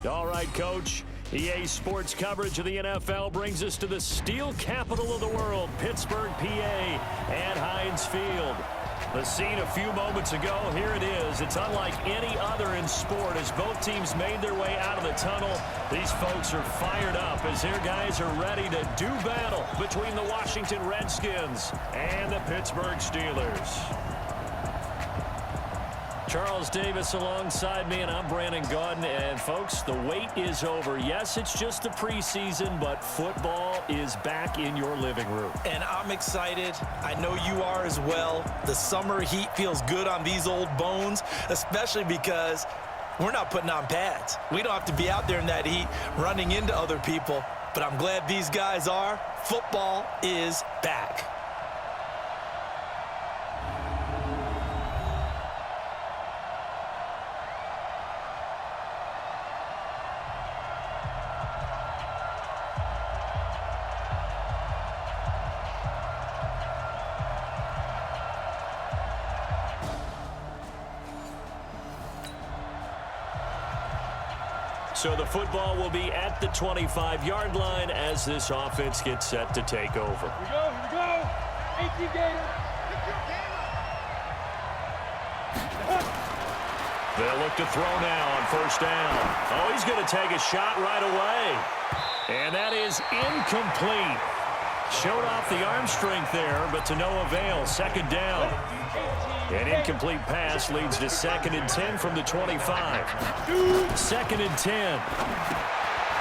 All right, Coach. EA Sports coverage of the NFL brings us to the steel capital of the world, Pittsburgh, PA, and Heinz Field. The scene a few moments ago, here it is. It's unlike any other in sport as both teams made their way out of the tunnel. These folks are fired up as their guys are ready to do battle between the Washington Redskins and the Pittsburgh Steelers. Charles Davis alongside me, and I'm Brandon Gaudin. And, folks, the wait is over. Yes, it's just the preseason, but football is back in your living room. And I'm excited. I know you are as well. The summer heat feels good on these old bones, especially because we're not putting on pads. We don't have to be out there in that heat running into other people. But I'm glad these guys are. Football is back. So the football will be at the 25-yard line as this offense gets set to take over. Here we go. 18 Gators. They'll look to throw now on first down. Oh, he's going to take a shot right away. And that is incomplete. Showed off the arm strength there, but to no avail. Second down. An incomplete pass leads to 2nd and 10 from the 25. 2nd and 10.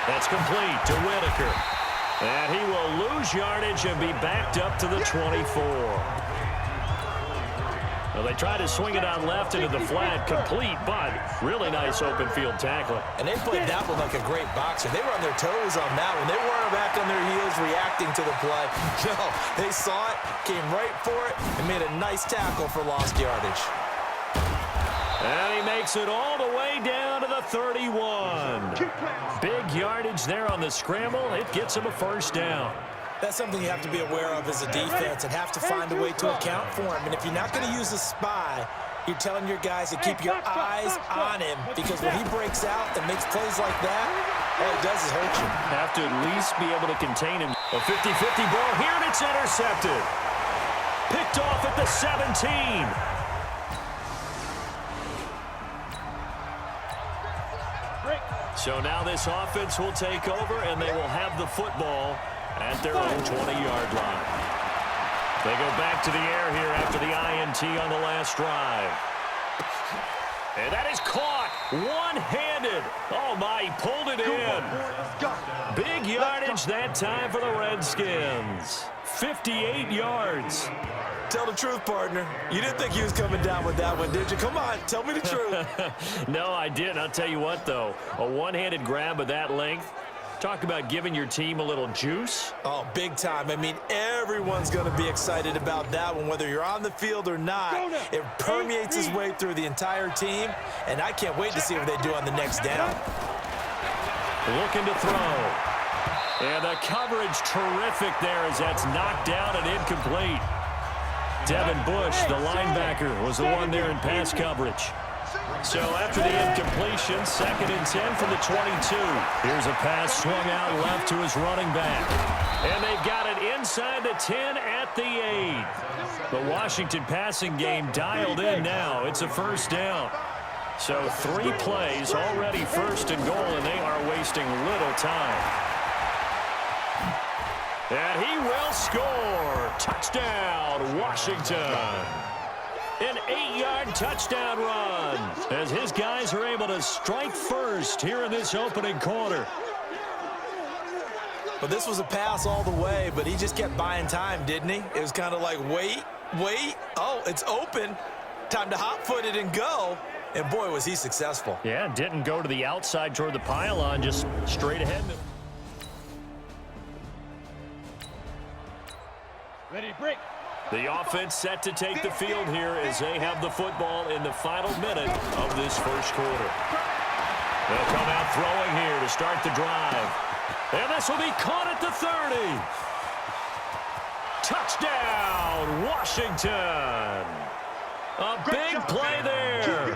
That's complete to Whitaker. And he will lose yardage and be backed up to the 24. Well, they try to swing it on left into the flat, complete, but really nice open field tackling. And they played that one like a great boxer. They were on their toes on that one. They weren't back on their heels reacting to the play. No, they saw it, came right for it, and made a nice tackle for lost yardage. And he makes it all the way down to the 31. Big yardage there on the scramble. It gets him a first down. That's something you have to be aware of as a defense and have to find a way to account for him. And if you're not going to use a spy, you're telling your guys to keep your eyes on him, because when he breaks out and makes plays like that, all it does is hurt you. Have to at least be able to contain him. A 50-50 ball here, and it's intercepted. Picked off at the 17. So now this offense will take over, and they will have the football at their own 20-yard line. They go back to the air here after the INT on the last drive. And that is caught one-handed. Oh, my, he pulled it in. Big yardage that time for the Redskins. 58 yards. Tell the truth, partner. You didn't think he was coming down with that one, did you? Come on, tell me the truth. No, I didn't. I'll tell you what, though. A one-handed grab of that length. Talk about giving your team a little juice. Oh, big time. I mean, everyone's going to be excited about that one, whether you're on the field or not. It permeates his way through the entire team, and I can't wait to see what they do on the next down. Looking to throw. And the coverage terrific there as that's knocked down and incomplete. Devin Bush, the linebacker, was the one there in pass coverage. So after the incompletion, 2nd and 10 from the 22. Here's a pass swung out left to his running back. And they've got it inside the 10 at the 8. The Washington passing game dialed in now. It's a first down. So 3 plays, already first and goal, and they are wasting little time. And he will score. Touchdown, Washington. An 8-yard touchdown run as his guys are able to strike first here in this opening quarter. Well, this was a pass all the way, but he just kept buying time, didn't he? It was kind of like, wait. Oh, it's open. Time to hot-foot it and go. And, boy, was he successful. Yeah, didn't go to the outside toward the pylon, just straight ahead. Ready, break. The offense set to take the field here as they have the football in the final minute of this first quarter. They'll come out throwing here to start the drive. And this will be caught at the 30. Touchdown, Washington. A big play there.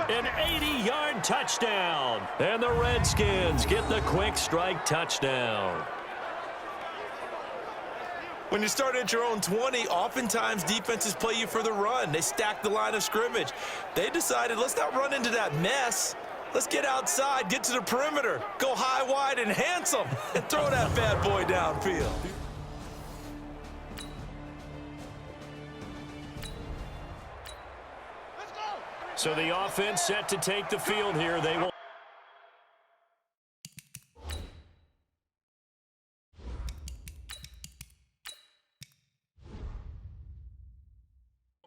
An 80-yard touchdown. And the Redskins get the quick strike touchdown. When you start at your own 20, oftentimes defenses play you for the run. They stack the line of scrimmage. They decided, let's not run into that mess. Let's get outside, get to the perimeter, go high, wide, and handsome, and throw that bad boy downfield. So the offense set to take the field here. They will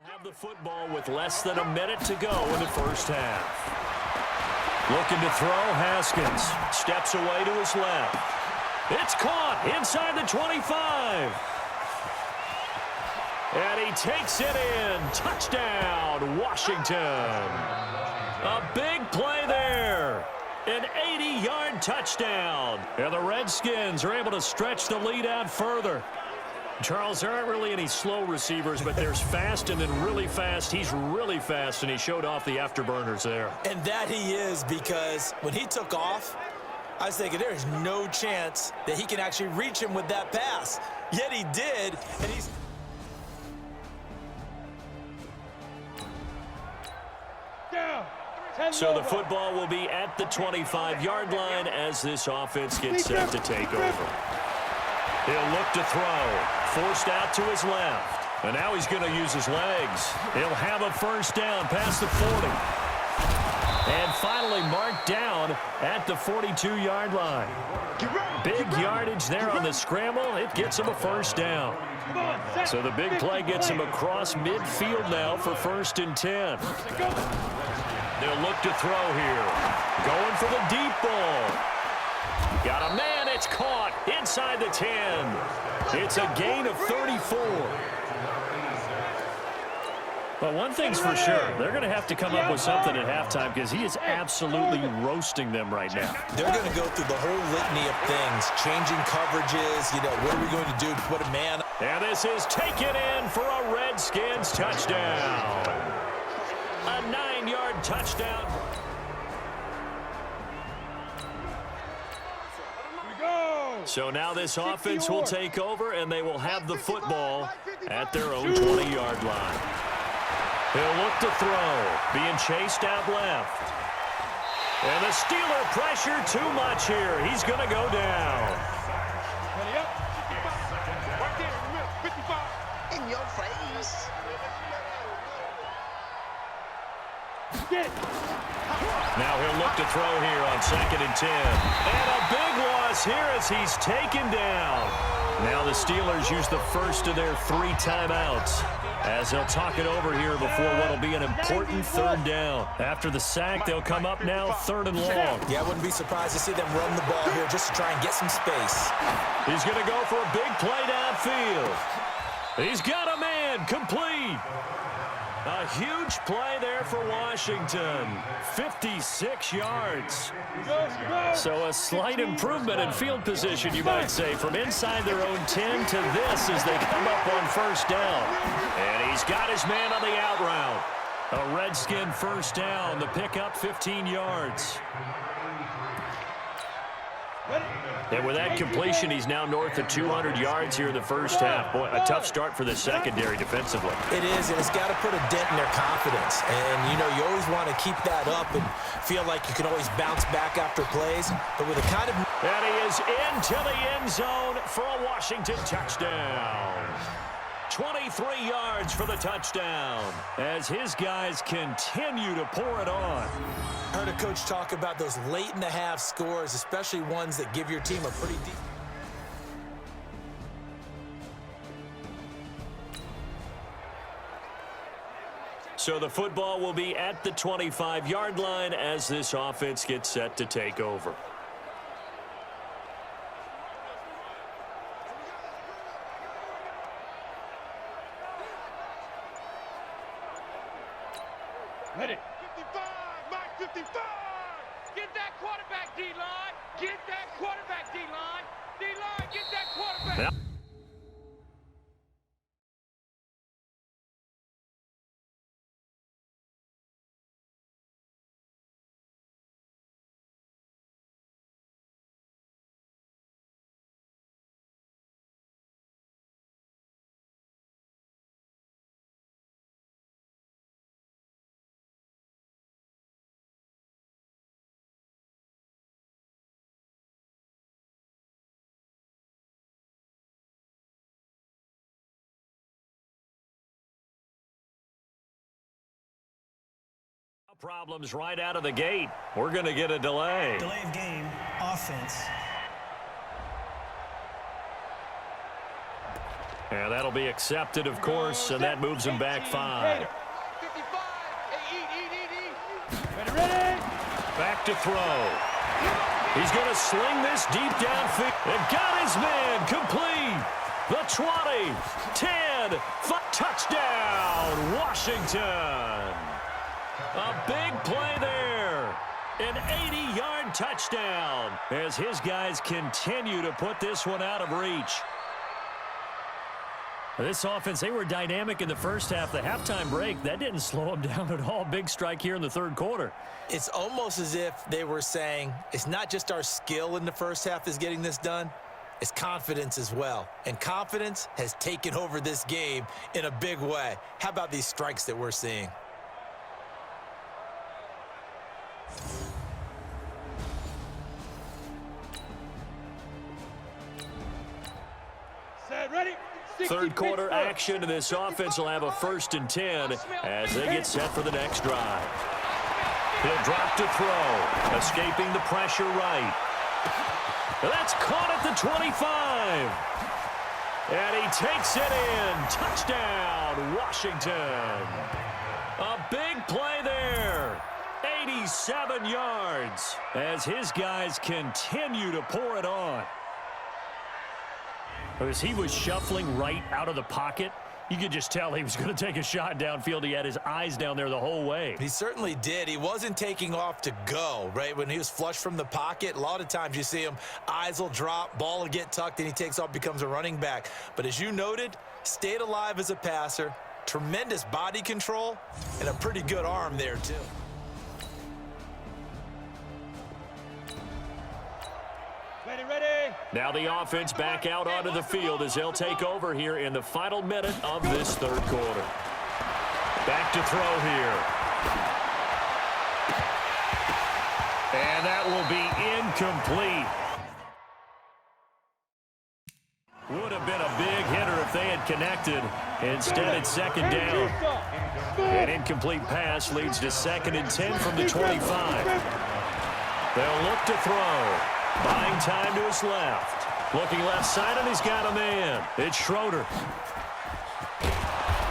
have the football with less than a minute to go in the first half. Looking to throw, Haskins steps away to his left. It's caught inside the 25. And he takes it in. Touchdown, Washington. A big play there. An 80-yard touchdown. And the Redskins are able to stretch the lead out further. Charles, there aren't really any slow receivers, but there's fast and then really fast. He's really fast, and he showed off the afterburners there. And that he is, because when he took off, I was thinking there is no chance that he can actually reach him with that pass. Yet he did, and he's... So the football will be at the 25-yard line as this offense gets set to take over. He'll look to throw. Forced out to his left. And now he's going to use his legs. He'll have a first down past the 40. And finally marked down at the 42-yard line. Big yardage there on the scramble. It gets him a first down. So the big play gets him across midfield now for 1st and 10. They'll look to throw here. Going for the deep ball. Got a man. It's caught inside the 10. It's a gain of 34. But one thing's for sure, they're going to have to come up with something at halftime because he is absolutely roasting them right now. They're going to go through the whole litany of things, changing coverages, what are we going to do to put a man? And this is taken in for a Redskins touchdown. A 9-yard touchdown. So now this offense will take over, and they will have the football at their own 20-yard line. He'll look to throw, being chased out left. And the Steeler pressure too much here. He's going to go down. In your face. Now he'll look to throw here on 2nd and 10. And a big loss here as he's taken down. Now the Steelers use the first of their 3 timeouts as they'll talk it over here before what will be an important 3rd down. After the sack, they'll come up now 3rd and long. Yeah, I wouldn't be surprised to see them run the ball here just to try and get some space. He's going to go for a big play downfield. He's got a man complete. A huge play there for Washington. 56 yards. So a slight improvement in field position, you might say, from inside their own 10 to this as they come up on 1st down. And he's got his man on the out route. A Redskin first down. The pickup 15 yards. And with that completion, he's now north of 200 yards here in the first half. Boy, a tough start for the secondary defensively. It is, and it's got to put a dent in their confidence. And, you always want to keep that up and feel like you can always bounce back after plays. But with a kind of... And he is into the end zone for a Washington touchdown. 23 yards for the touchdown as his guys continue to pour it on. I heard a coach talk about those late-in-the-half scores, especially ones that give your team a pretty deep... So the football will be at the 25-yard line as this offense gets set to take over. Ready. 55, Mike 55. Get that quarterback, D-line. Get that quarterback, D-line. D-line, get that quarterback. Yep. Problems right out of the gate. We're going to get a delay. Delay of game, offense. And that'll be accepted, of course, and that moves him back 5. 55. Hey, eat. Ready? Back to throw. He's going to sling this deep downfield. And got his man complete. The 20, 10, 5, touchdown, Washington. A big play there. An 80-yard touchdown as his guys continue to put this one out of reach. This offense, they were dynamic in the first half. The halftime break, that didn't slow them down at all. Big strike here in the third quarter. It's almost as if they were saying, it's not just our skill in the first half is getting this done, it's confidence as well. And confidence has taken over this game in a big way. How about these strikes that we're seeing? Set, ready? Third quarter action, and this offense will have a 1st and 10 as they get set for the next drive. He'll drop to throw, escaping the pressure right. That's caught at the 25. And he takes it in. Touchdown, Washington. A big play there. 87 yards as his guys continue to pour it on. As he was shuffling right out of the pocket, you could just tell he was going to take a shot downfield. He had his eyes down there the whole way. He certainly did. He wasn't taking off to go, right? When he was flush from the pocket, a lot of times you see him, eyes will drop, ball will get tucked, and he takes off, becomes a running back. But as you noted, stayed alive as a passer, tremendous body control, and a pretty good arm there, too. Ready? Now the offense back out onto the field as they'll take over here in the final minute of this third quarter. Back to throw here. And that will be incomplete. Would have been a big hitter if they had connected. Instead, it's second down. An incomplete pass leads to 2nd and 10 from the 25. They'll look to throw. Buying time to his left. Looking left side, and he's got a man. It's Schroeder.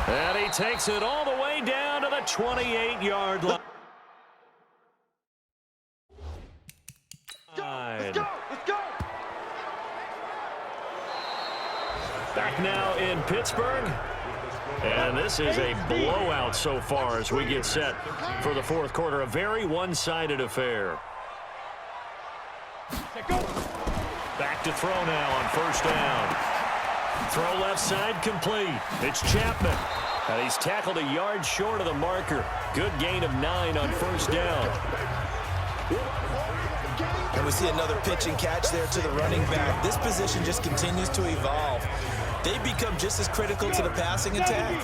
And he takes it all the way down to the 28-yard line. Let's go. Back now in Pittsburgh. And this is a blowout so far as we get set for the fourth quarter. A very one-sided affair. Back to throw now on 1st down. Throw left side complete. It's Chapman. And he's tackled a yard short of the marker. Good gain of 9 on 1st down. And we see another pitch and catch there to the running back. This position just continues to evolve. They become just as critical to the passing attack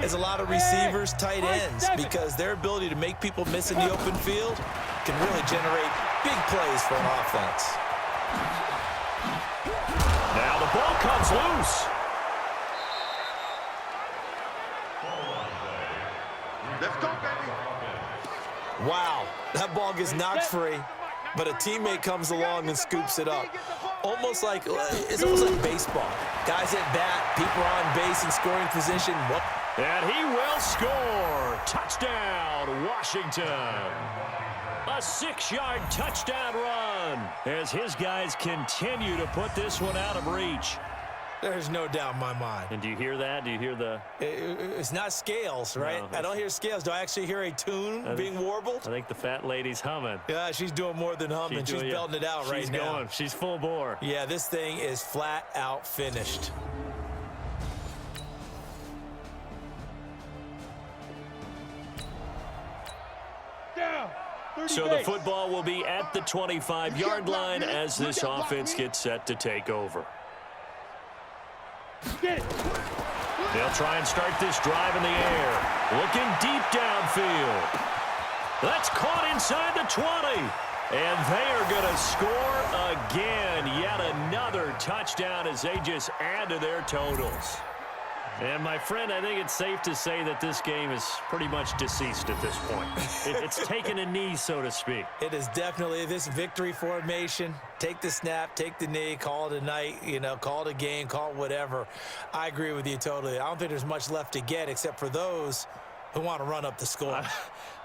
as a lot of receivers, tight ends, because their ability to make people miss in the open field can really generate big plays for an offense. Now the ball comes loose. Let's go, baby. Wow, that ball gets knocked free, but a teammate comes along and scoops it up. It's almost like baseball. Guys at bat, people are on base in scoring position. And he will score. Touchdown, Washington. A 6-yard touchdown run as his guys continue to put this one out of reach. There's no doubt in my mind. And do you hear that? Do you hear the... It's not scales, right? No, I don't hear scales. Do I actually hear a tune being warbled? I think the fat lady's humming. Yeah, she's doing more than humming. She's belting it out right now. She's going. She's full bore. Yeah, this thing is flat out finished. Down. So the football will be at the 25-yard line as this offense gets set to take over. Get it. They'll try and start this drive in the air. Looking deep downfield. That's caught inside the 20. And they are going to score again. Yet another touchdown as they just add to their totals. And, my friend, I think it's safe to say that this game is pretty much deceased at this point. It's taken a knee, so to speak. It is definitely this victory formation. Take the snap, take the knee, call it a night, call it a game, call it whatever. I agree with you totally. I don't think there's much left to get except for those who want to run up the score.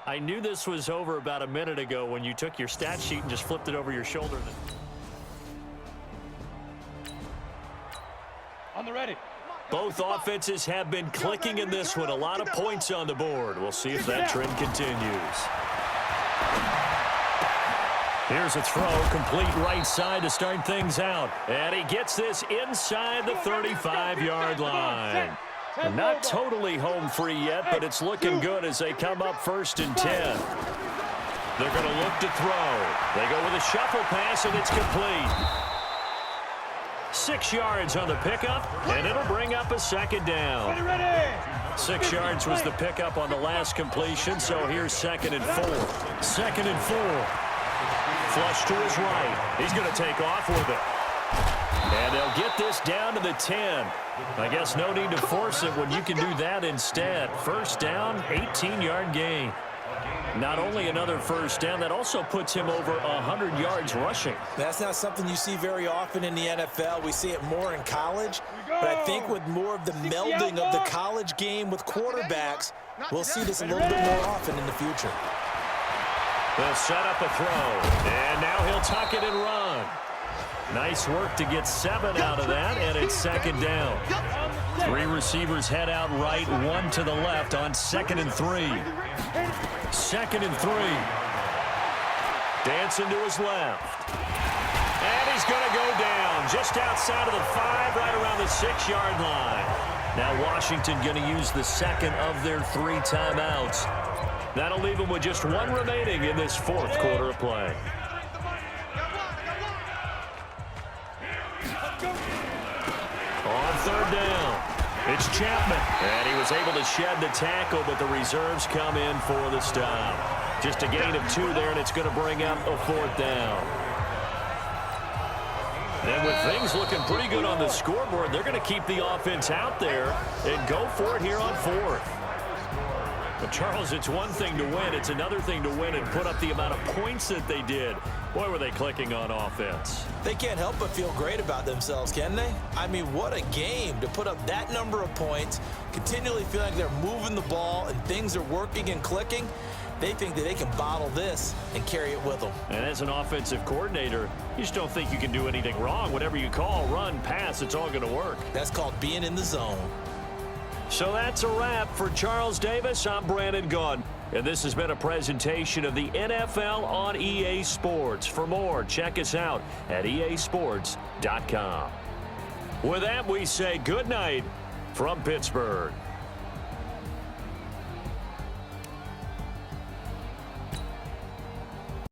I knew this was over about a minute ago when you took your stat sheet and just flipped it over your shoulder. On the ready. Both offenses have been clicking in this one. A lot of points on the board. We'll see if that trend continues. Here's a throw, complete right side to start things out. And he gets this inside the 35-yard line. Not totally home free yet, but it's looking good as they come up 1st and 10. They're going to look to throw. They go with a shuffle pass, and it's complete. 6 yards on the pickup, and it'll bring up a 2nd down. 6 yards was the pickup on the last completion, so here's 2nd and 4. 2nd and 4. Flush to his right. He's going to take off with it. And they'll get this down to the 10. I guess no need to force it when you can do that instead. 1st down, 18-yard gain. Not only another 1st down, that also puts him over 100 yards rushing. That's not something you see very often in the NFL. We see it more in college. But I think with more of the melding of the college game with quarterbacks, we'll see this a little bit more often in the future. They'll set up a throw. And now he'll tuck it and run. Nice work to get 7 out of that, and it's 2nd down. 3 receivers head out right, 1 to the left on 2nd and 3. 2nd and 3. Dancing to his left. And he's going to go down just outside of the 5, right around the 6-yard line. Now Washington going to use the 2nd of their 3 timeouts. That'll leave them with just 1 remaining in this 4th quarter of play. On 3rd down, it's Chapman. And he was able to shed the tackle, but the reserves come in for the stop. Just a gain of 2 there, and it's going to bring up a 4th down. And with things looking pretty good on the scoreboard, they're going to keep the offense out there and go for it here on 4th. But, Charles, it's one thing to win. It's another thing to win and put up the amount of points that they did. Boy, were they clicking on offense. They can't help but feel great about themselves, can they? I mean, what a game to put up that number of points, continually feeling like they're moving the ball and things are working and clicking. They think that they can bottle this and carry it with them. And as an offensive coordinator, you just don't think you can do anything wrong. Whatever you call, run, pass, it's all going to work. That's called being in the zone. So that's a wrap for Charles Davis. I'm Brandon Gaudin, and this has been a presentation of the NFL on EA Sports. For more, check us out at easports.com. With that, we say good night from Pittsburgh.